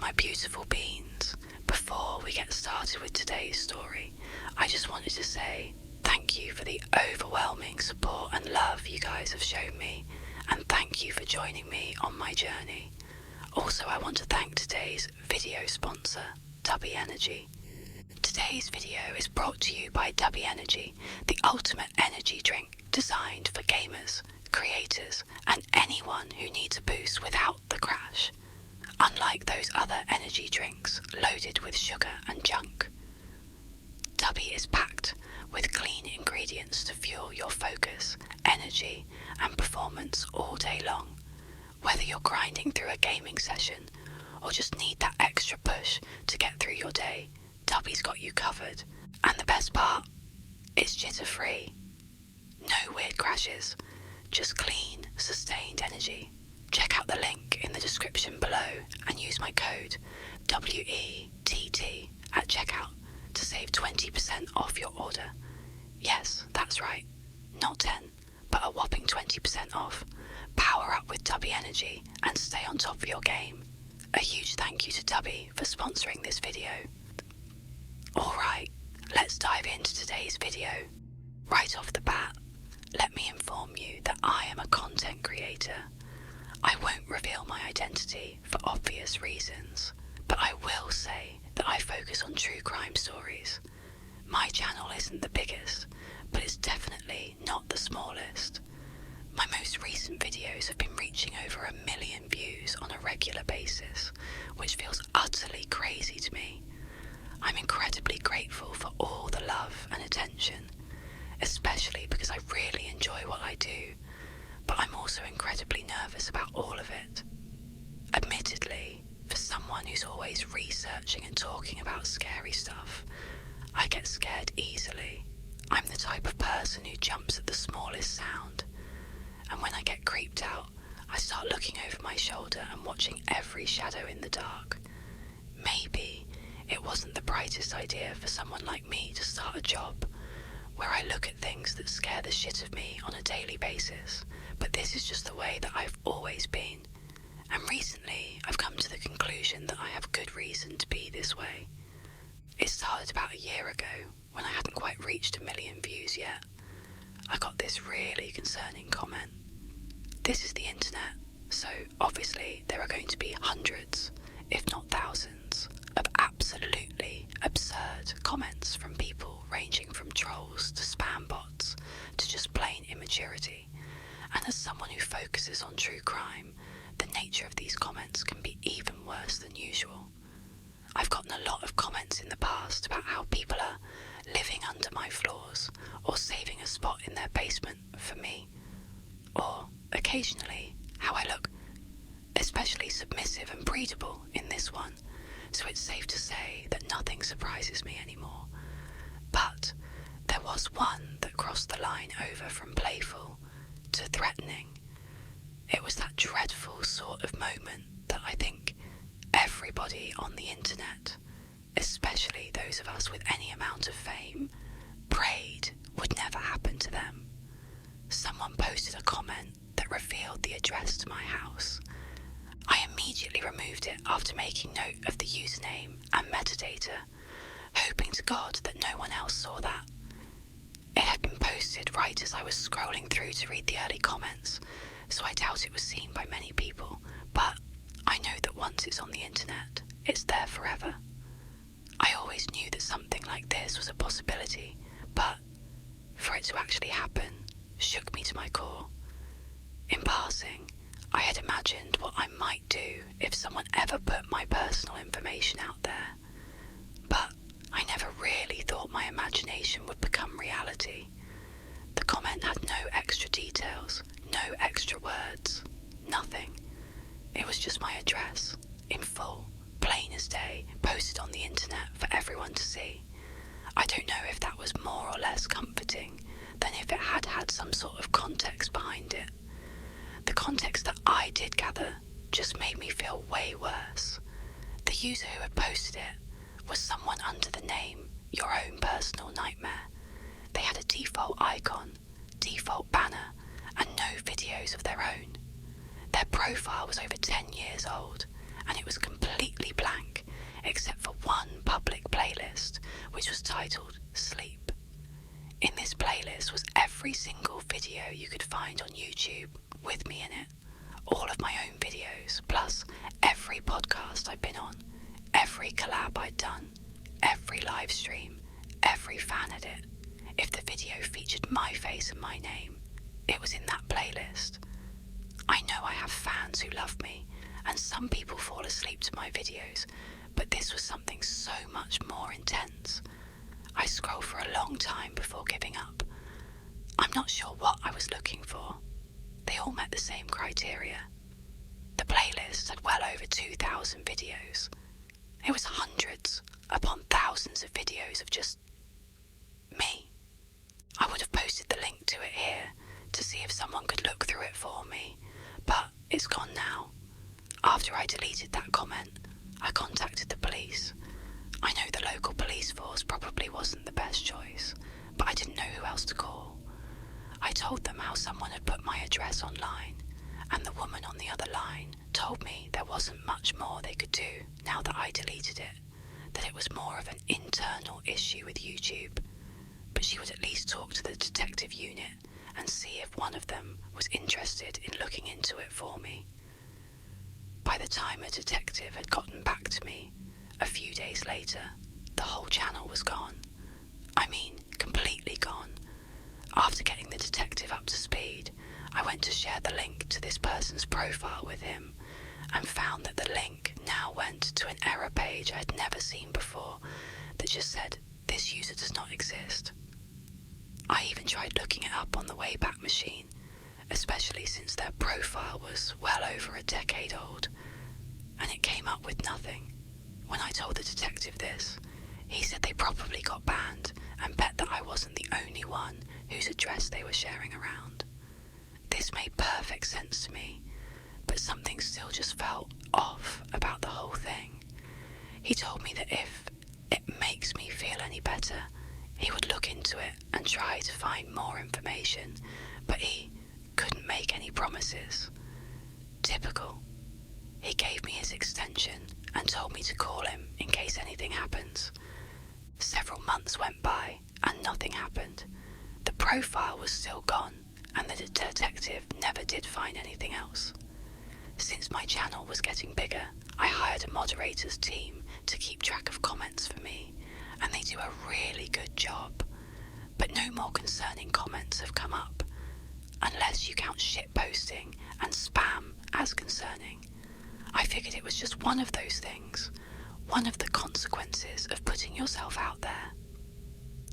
my beautiful beings. Before we get started with today's story, I just wanted to say thank you for the overwhelming support and love you guys have shown me, and thank you for joining me on my journey. Also, I want to thank today's video sponsor, Tubby Energy. Today's video is brought to you by Tubby Energy, the ultimate energy drink designed for gamers, creators, and anyone who needs a boost without the crash. Unlike those other energy drinks loaded with sugar and junk, Tubby is packed with clean ingredients to fuel your focus, energy, and performance all day long. Whether you're grinding through a gaming session or just need that extra push to get through your day, Tubby's got you covered. And the best part, it's jitter-free. No weird crashes, just clean, sustained energy. Check out the link in the description below and use my code WETT at checkout to save 20% off your order. Yes, that's right, not 10, but a whopping 20% off. Power up with Tubby Energy and stay on top of your game. A huge thank you to Tubby for sponsoring this video. Alright, let's dive into today's video. Right off the bat, let me inform you that I am a content creator. I won't reveal my identity for obvious reasons, but I will say that I focus on true crime stories. My channel isn't the biggest, but it's definitely not the smallest. My most recent videos have been reaching over 1 million views on a regular basis, which feels utterly crazy to me. I'm incredibly grateful for all the love and attention, especially because I really enjoy what I do, but I'm also incredibly nervous about all of it. Admittedly, for someone who's always researching and talking about scary stuff, I get scared easily. I'm the type of person who jumps at the smallest sound, and when I get creeped out, I start looking over my shoulder and watching every shadow in the dark. Maybe it wasn't the brightest idea for someone like me to start a job where I look at things that scare the shit of me on a daily basis, but this is just the way that I've always been. And recently, I've come to the conclusion that I have good reason to be this way. It started about a year ago, when I hadn't quite reached 1 million views yet. I got this really concerning comment. This is the internet, so obviously there are going to be hundreds, if not thousands, of absolutely absurd comments from people ranging from trolls to spam bots to just plain immaturity. And as someone who focuses on true crime, the nature of these comments can be even worse than usual. I've gotten a lot of comments in the past about how people are living under my floors or saving a spot in their basement for me, or occasionally how I look especially submissive and breedable in this one, so it's safe to say that nothing surprises me anymore. But there was one that crossed the line over from playful to threatening. It was that dreadful sort of moment that I think everybody on the internet, especially those of us with any amount of fame, prayed would never happen to them. Someone posted a comment that revealed the address to my house. I immediately removed it after making note of the username and metadata, hoping to God that no one else saw that. It had been posted right as I was scrolling through to read the early comments, so I doubt it was seen by many people, but I know that once it's on the internet, it's there forever. I always knew that something like this was a possibility, but for it to actually happen shook me to my core. In passing, I had imagined what I might do if someone ever put my personal information out there, but I never really thought my imagination would become reality. The comment had no extra details, no extra words, nothing. It was just my address, in full, plain as day, posted on the internet for everyone to see. I don't know if that was more or less comforting than if it had had some sort of context behind it. The context that I did gather just made me feel way worse. The user who had posted it was someone under the name Your Own Personal Nightmare. They had a default icon, default banner, and no videos of their own. Their profile was over 10 years old, and it was completely blank except for one public playlist which was titled Sleep. In this playlist was every single video you could find on YouTube with me in it, all of my own videos, plus every podcast I'd been on, every collab I'd done, every live stream, every fan edit. If the video featured my face and my name, it was in that playlist. I know I have fans who love me, and some people fall asleep to my videos, but this was something so much more intense. I scrolled for a long time before giving up. I'm not sure what I was looking for. They all met the same criteria. The playlist had well over 2,000 videos. It was hundreds upon thousands of videos of just me. I would have posted the link to it here to see if someone could look through it for me, but it's gone now. After I deleted that comment, I contacted the police. I know the local police force probably wasn't the best choice, but I didn't know who else to call. I told them how someone had put my address online, and the woman on the other line told me there wasn't much more they could do now that I deleted it, that it was more of an internal issue with YouTube, but she would at least talk to the detective unit and see if one of them was interested in looking into it for me. By the time a detective had gotten back to me, a few days later, the whole channel was gone. I mean, completely gone. After getting the detective up to speed, I went to share the link to this person's profile with him and found that the link now went to an error page I had never seen before that just said, "This user does not exist." I even tried looking it up on the Wayback Machine, especially since their profile was well over a decade old, and it came up with nothing. When I told the detective this, he said they probably got banned and bet that I wasn't the only one whose address they were sharing around. This made perfect sense to me, but something still just felt off about the whole thing. He told me that if it makes me feel any better, he would look into it and try to find more information, but he couldn't make any promises. Typical. He gave me his extension and told me to call him in case anything happens. Several months went by and nothing happened. The profile was still gone and the detective never did find anything else. Since my channel was getting bigger, I hired a moderator's team to keep track of comments for me, and they do a really good job. But no more concerning comments have come up, unless you count shitposting and spam as concerning. I figured it was just one of those things, one of the consequences of putting yourself out there.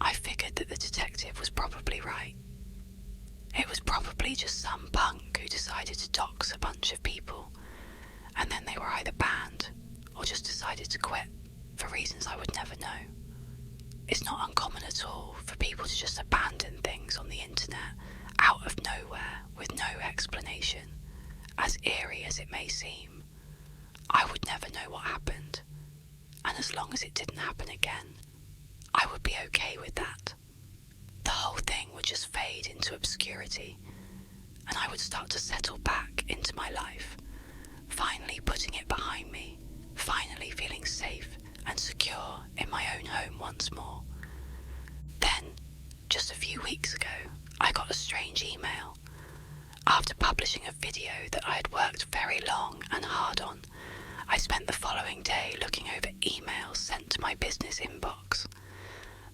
I figured that the detective was probably right. It was probably just some punk who decided to dox a bunch of people, and then they were either banned or just decided to quit for reasons I would never know. It's not uncommon at all for people to just abandon things on the internet out of nowhere with no explanation, as eerie as it may seem. I would never know what happened, and as long as it didn't happen again, I would be okay with that. The whole thing would just fade into obscurity, and I would start to settle back into my life, finally putting it behind me, finally feeling safe and secure in my own home once more. Then, just a few weeks ago, I got a strange email. After publishing a video that I had worked very long and hard on, I spent the following day looking over emails sent to my business inbox.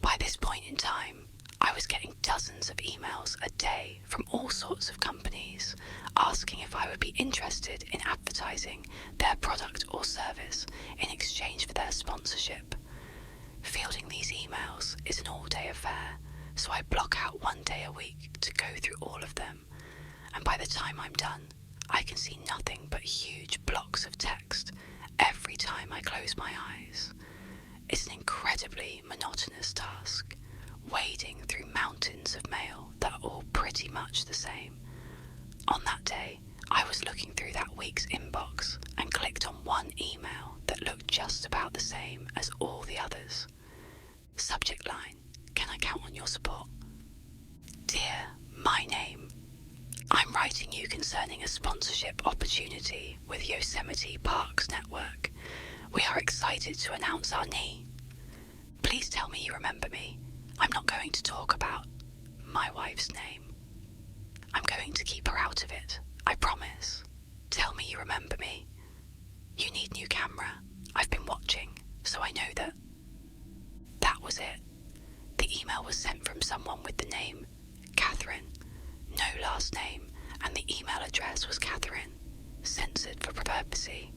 By this point in time, I was getting dozens of emails a day from all sorts of companies asking if I would be interested in advertising their product or service in exchange for their sponsorship. Fielding these emails is an all-day affair, so I block out one day a week to go through all of them, and by the time I'm done, I can see nothing but huge blocks of text every time I close my eyes. It's an incredibly monotonous task, wading through mountains of mail that are all pretty much the same. On that day, I was looking through that week's inbox and clicked on one email that looked just about the same as all the others. Subject line: "Can I count on your support?" Dear my name, I'm writing you concerning a sponsorship opportunity with Yosemite Parks Network. We are excited to announce our knee. Please tell me you remember me. I'm not going to talk about my wife's name. I'm going to keep her out of it, I promise. Tell me you remember me. You need new camera. I've been watching, so I know that. That was it. The email was sent from someone with the name Catherine, no last name, and the email address was Catherine, censored for privacy.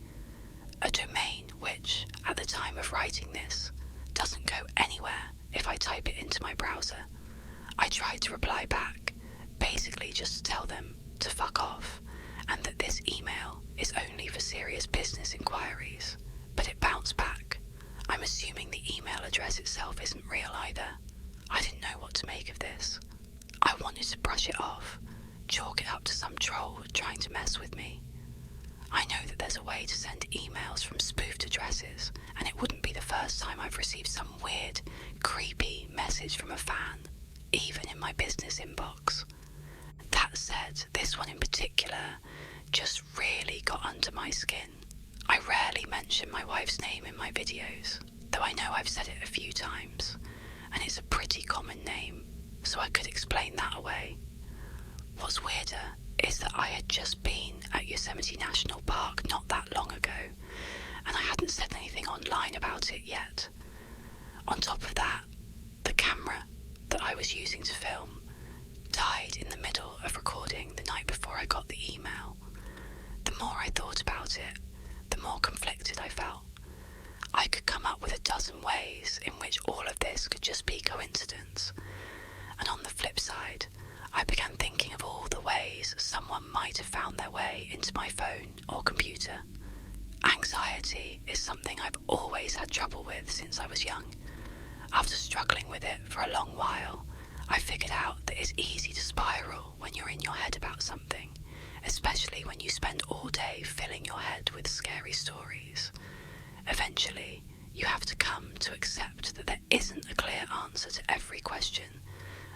A domain which, at the time of writing this, doesn't go anywhere if I type it into my browser. I tried to reply back, basically just to tell them to fuck off, and that this email is only for serious business inquiries, but it bounced back. I'm assuming the email address itself isn't real either. I didn't know what to make of this. I wanted to brush it off, chalk it up to some troll trying to mess with me. I know that there's a way to send emails from spoofed addresses, and it wouldn't be the first time I've received some weird, creepy message from a fan, even in my business inbox. That said, this one in particular just really got under my skin. I rarely mention my wife's name in my videos, though I know I've said it a few times, and it's a pretty common name, so I could explain that away. What's weirder is that I had just been at Yosemite National Park not that long ago, and I hadn't said anything online about it yet. On top of that, the camera that I was using to film died in the middle of recording the night before I got the email. The more I thought about it, the more conflicted I felt. I could come up with a dozen ways in which all of this could just be coincidence. And on the flip side, I began thinking of all the ways someone might have found their way into my phone or computer. Anxiety is something I've always had trouble with since I was young. After struggling with it for a long while, I figured out that it's easy to spiral when you're in your head about something, especially when you spend all day filling your head with scary stories. Eventually, you have to come to accept that there isn't a clear answer to every question,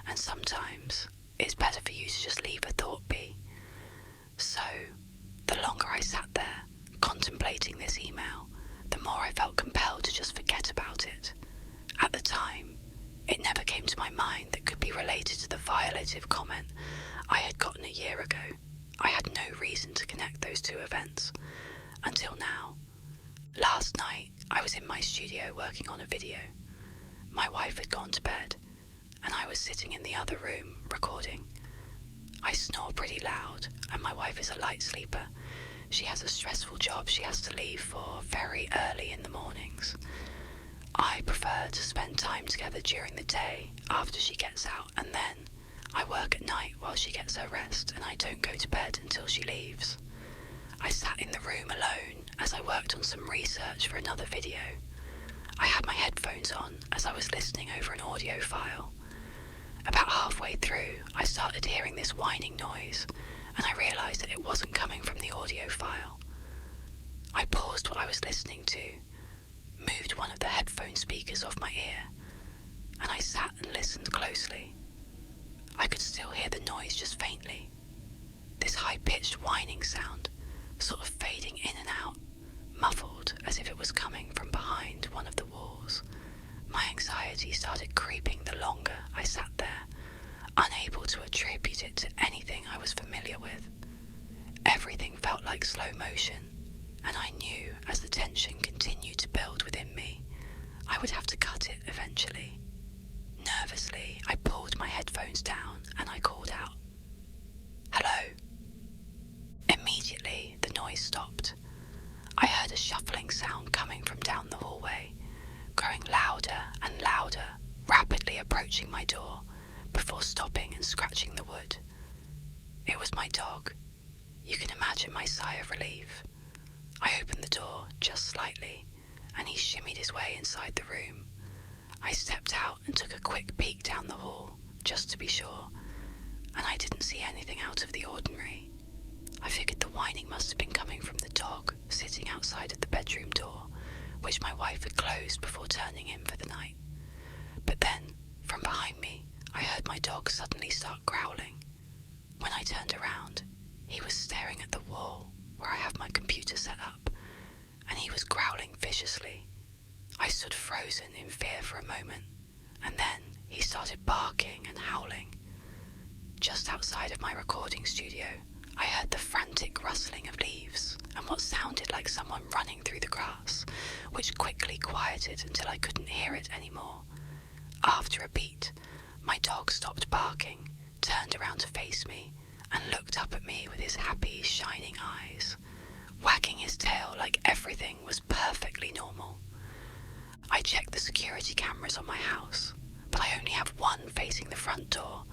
and sometimes it's better for you to just leave a thought be. So, the longer I sat there, contemplating this email, the more I felt compelled to just forget about it. At the time, it never came to my mind that could be related to the violative comment I had gotten a year ago. I had no reason to connect those two events, until now. Last night, I was in my studio working on a video. My wife had gone to bed, and I was sitting in the other room recording. I snore pretty loud, and my wife is a light sleeper. She has a stressful job she has to leave for very early in the mornings. I prefer to spend time together during the day after she gets out, and then I work at night while she gets her rest, and I don't go to bed until she leaves. I sat in the room alone as I worked on some research for another video. I had my headphones on as I was listening over an audio file. About halfway through, I started hearing this whining noise, and I realised that it wasn't coming from the audio file. I paused what I was listening to, moved one of the headphone speakers off my ear, and I sat and listened closely. I could still hear the noise just faintly. This high-pitched whining sound, sort of fading in and out, muffled as if it was coming from behind one of the walls. My anxiety started creeping the longer I sat there, unable to attribute it to anything I was familiar with. Everything felt like slow motion, and I knew as the tension continued to build within me, I would have to cut it eventually. Nervously, I pulled my headphones down and I called out, "Hello." Immediately, the noise stopped. I heard a shuffling sound coming from down the hallway, growing louder and louder, rapidly approaching my door, before stopping and scratching the wood. It was my dog. You can imagine my sigh of relief. I opened the door just slightly, and he shimmied his way inside the room. I stepped out and took a quick peek down the hall, just to be sure, and I didn't see anything out of the ordinary. I figured the whining must have been coming from the dog sitting outside of the bedroom door, which my wife had closed before turning in for the night. But then, from behind me, I heard my dog suddenly start growling. When I turned around, He was staring at the wall where I have my computer set up, and he was growling viciously. I stood frozen in fear for a moment, and then he started barking and howling. Just outside of my recording studio, I heard the frantic rustling of leaves and what sounded like someone running through the grass, which quickly quieted until I couldn't hear it anymore. After a beat, my dog stopped barking, turned around to face me, and looked up at me with his happy, shining eyes, wagging his tail like everything was perfectly normal. I checked the security cameras on my house, but I only have one facing the front door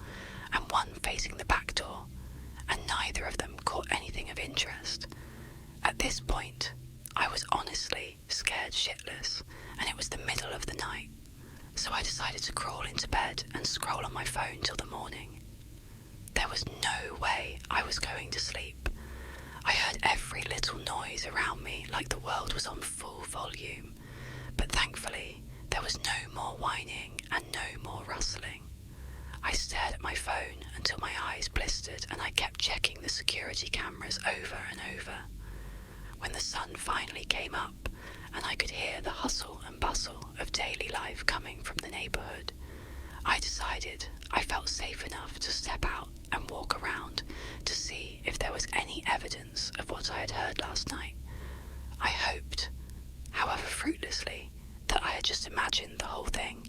and one facing the back door, and neither of them caught anything of interest. At this point, I was honestly scared shitless, and it was the middle of the night, so I decided to crawl into bed and scroll on my phone till the morning. There was no way I was going to sleep. I heard every little noise around me like the world was on full volume, but thankfully there was no more whining and no more rustling. I stared at my phone until my eyes blistered, and I kept checking the security cameras over and over. When the sun finally came up and I could hear the hustle and bustle of daily life coming from the neighbourhood, I decided I felt safe enough to step out and walk around to see if there was any evidence of what I had heard last night. I hoped, however fruitlessly, that I had just imagined the whole thing.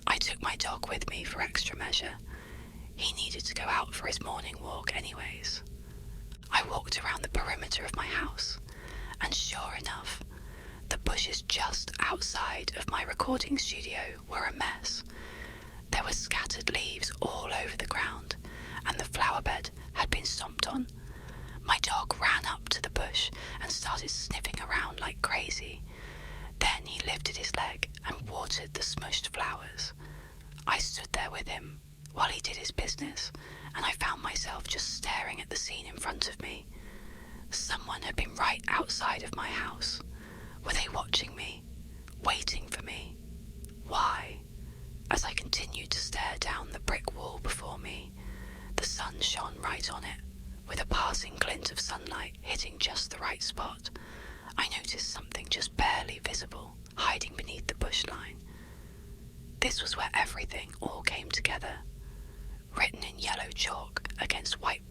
I took my dog with me for extra measure. He needed to go out for his morning walk anyways. I walked around the perimeter of my house, and sure enough, the bushes just outside of my recording studio were a mess. There were scattered leaves all over the ground, and the flower bed had been stomped on. My dog ran up to the bush and started sniffing around like crazy. Then he lifted his leg and watered the smushed flowers. I stood there with him while he did his business, and I found myself just staring at the scene in front of me. Someone had been right outside of my house. Were they watching me? Waiting for me? Why? As I continued to stare down the brick wall before me, the sun shone right on it, with a passing glint of sunlight hitting just the right spot. I noticed something just barely visible, hiding beneath the bush line. This was where everything all came together. Written in yellow chalk against white